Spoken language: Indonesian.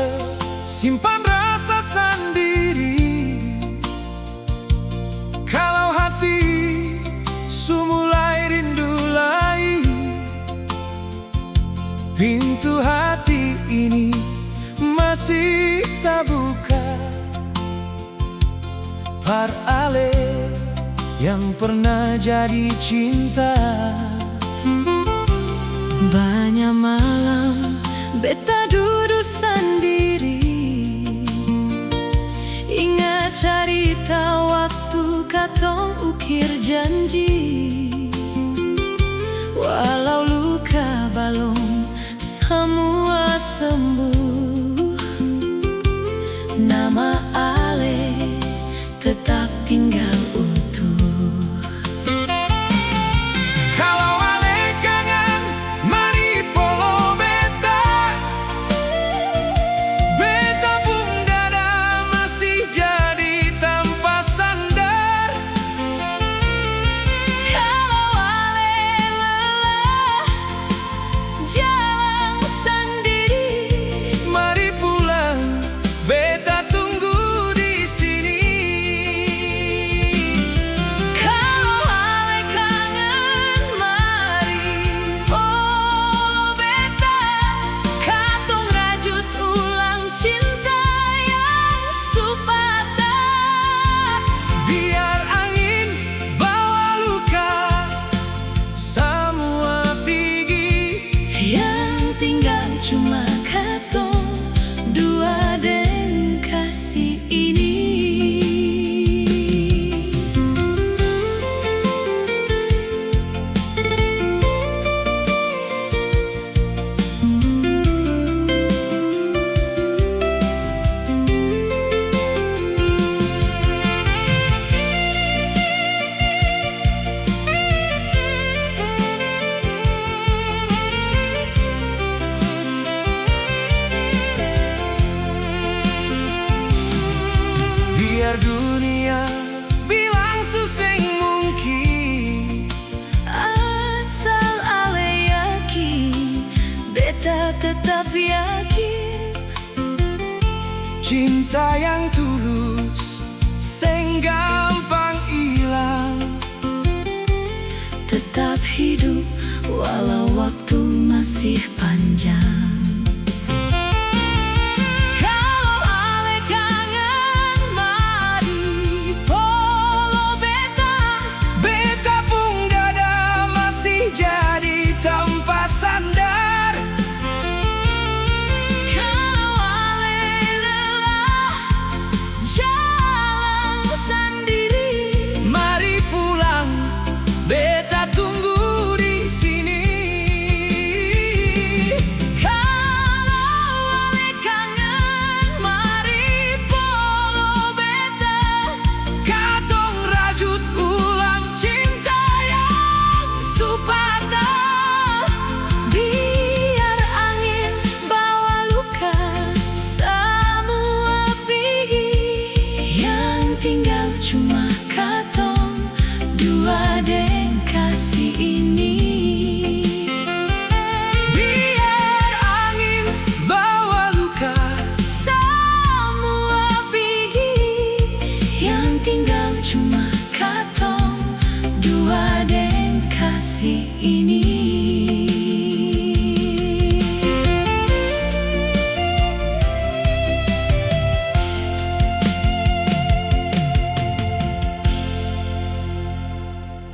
ale, simpan rasa sendiri. Kalau hati mulai rindu lagi, pintu hati ini masih tak buka. Par ale yang pernah jadi cinta. Banyak malam beta duduk sendiri, ingat cerita waktu katong ukir janji. Walau luka balong semua sembuh, nama ale tetap tinggal utuh. Kalau ale kangen, mari polo beta. Beta pun dada masih jadi tanpa sandar. Kalau ale lelah jalan sendiri, Mari pulang, beta tunggu di sini. kalau ale kangen, mari polo beta. Katong rajut ulang cinta yang supata. Biar angin bawa luka semua pergi. Yang tinggal cuma katong dua dan kasih ini. Biar dunia bilang suseng mungkin, Asal ale yakin, beta tetap yakin. cinta yang tulus seng gampang hilang. Tetap hidup walau waktu masih panjang. Kalau ale kangen, mari polo beta. Beta pun dada masih jadi tanpa sandar. Kalau ale lelah jalan sendiri, Mari pulang, beta tunggu di sini. kalau ale kangen, mari polo beta. Katong rajut ulang cinta yang supata. Biar angin bawa luka semua pergi. Yang tinggal cuma katong dua dan kasih ini.